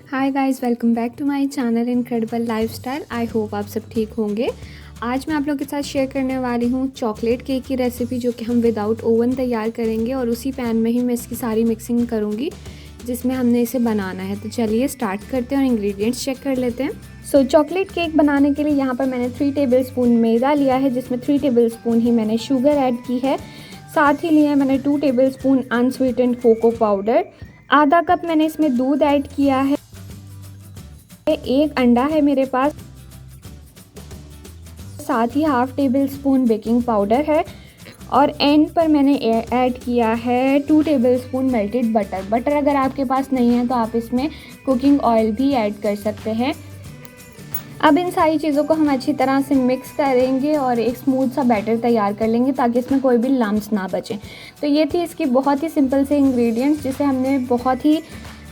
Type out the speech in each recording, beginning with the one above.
Hi guys, welcome back to my channel incredible lifestyle. I hope आप सब ठीक होंगे। आज मैं आप लोगों के साथ शेयर करने वाली हूँ चॉकलेट केक की रेसिपी, जो कि हम विदाउट ओवन तैयार करेंगे और उसी पैन में ही मैं इसकी सारी मिक्सिंग करूँगी जिसमें हमने इसे बनाना है। तो चलिए स्टार्ट करते हैं और इंग्रेडिएंट्स चेक कर लेते हैं। चॉकलेट केक बनाने के लिए यहाँ पर मैंने 3 टेबलस्पून मैदा लिया है, जिसमें 3 टेबलस्पून ही मैंने शुगर ऐड की है। साथ ही लिया है मैंने 2 टेबलस्पून अनस्वीटेंड कोको पाउडर। आधा कप मैंने इसमें दूध ऐड किया है। एक अंडा है मेरे पास। साथ ही half tablespoon baking powder है और एंड पर मैंने ऐड किया है 2 टेबलस्पून मेल्टेड बटर। अगर आपके पास नहीं है तो आप इसमें कुकिंग ऑयल भी ऐड कर सकते हैं। अब इन सारी चीज़ों को हम अच्छी तरह से मिक्स करेंगे और एक स्मूथ सा बैटर तैयार कर लेंगे ताकि इसमें कोई भी लम्स ना बचे। तो ये थी इसकी बहुत ही सिंपल से इंग्रेडिएंट्स, जिसे हमने बहुत ही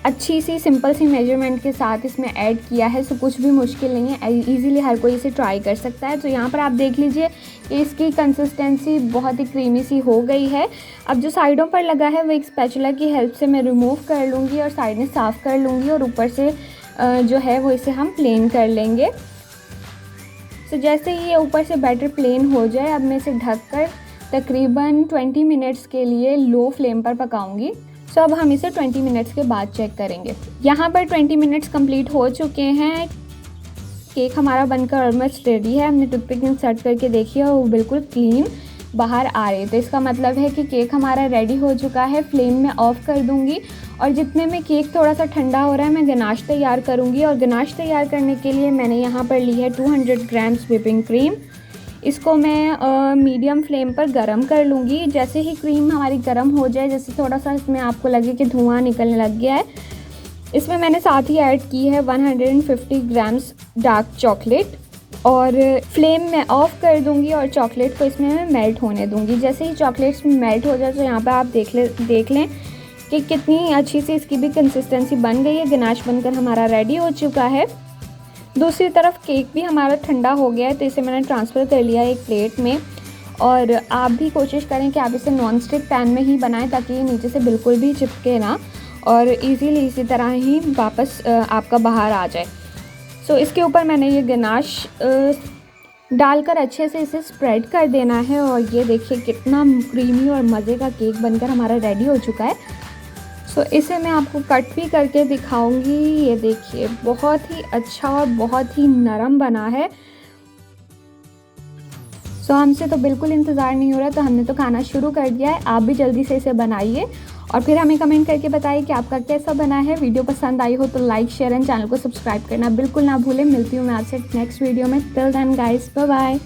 अच्छी सी सिंपल सी मेजरमेंट के साथ इसमें ऐड किया है। सो कुछ भी मुश्किल नहीं है, इजीली हर कोई इसे ट्राई कर सकता है। तो यहाँ पर आप देख लीजिए कि इसकी कंसिस्टेंसी बहुत ही क्रीमी सी हो गई है। अब जो साइडों पर लगा है वो एक स्पैचुला की हेल्प से मैं रिमूव कर लूँगी और साइड में साफ़ कर लूँगी और ऊपर से जो है वो इसे हम प्लेन कर लेंगे। सो जैसे ही ये ऊपर से बैटर प्लेन हो जाए, अब मैं इसे ढककर तकरीबन 20 मिनट्स के लिए लो फ्लेम पर पकाऊंगी। सो अब हम इसे 20 मिनट्स के बाद चेक करेंगे। यहाँ पर 20 मिनट्स कंप्लीट हो चुके हैं। केक हमारा बनकर ऑलमोस्ट रेडी है। हमने टूथपिक इंसर्ट करके देखी है, वो बिल्कुल क्लीन बाहर आ रही है। तो इसका मतलब है कि केक हमारा रेडी हो चुका है। फ्लेम में ऑफ कर दूंगी और जितने में केक थोड़ा सा ठंडा हो रहा है मैं गनाश तैयार करूंगी। और गनाश तैयार करने के लिए मैंने यहाँ पर ली है 200 ग्राम्स व्हिपिंग क्रीम। इसको मैं मीडियम फ्लेम पर गरम कर लूँगी। जैसे ही क्रीम हमारी गरम हो जाए, जैसे थोड़ा सा इसमें आपको लगे कि धुआं निकलने लग गया है, इसमें मैंने साथ ही ऐड की है 150 ग्राम्स डार्क चॉकलेट और फ्लेम में ऑफ कर दूंगी और चॉकलेट को इसमें मैं मेल्ट होने दूंगी। जैसे ही चॉकलेट्स मेल्ट हो जाए तो यहाँ पर आप देख लें कि कितनी अच्छी सी इसकी भी कंसिस्टेंसी बन गई है। गनाश बनकर हमारा रेडी हो चुका है। दूसरी तरफ केक भी हमारा ठंडा हो गया है, तो इसे मैंने ट्रांसफ़र कर लिया है एक प्लेट में। और आप भी कोशिश करें कि आप इसे नॉन स्टिक पैन में ही बनाएं ताकि ये नीचे से बिल्कुल भी चिपके ना और इजीली इसी तरह ही वापस आपका बाहर आ जाए। सो इसके ऊपर मैंने ये गनाश डालकर अच्छे से इसे स्प्रेड कर देना है। और ये देखिए कितना क्रीमी और मज़े का केक बनकर हमारा रेडी हो चुका है। सो इसे मैं आपको कट भी करके दिखाऊंगी। ये देखिए बहुत ही अच्छा और बहुत ही नरम बना है। सो हमसे तो बिल्कुल इंतज़ार नहीं हो रहा, तो हमने तो खाना शुरू कर दिया है। आप भी जल्दी से इसे बनाइए और फिर हमें कमेंट करके बताइए कि आपका कैसा बना है। वीडियो पसंद आई हो तो लाइक, शेयर एंड चैनल को सब्सक्राइब करना बिल्कुल ना भूलें। मिलती हूँ मैं आपसे नेक्स्ट वीडियो में। Till then guys, bye bye.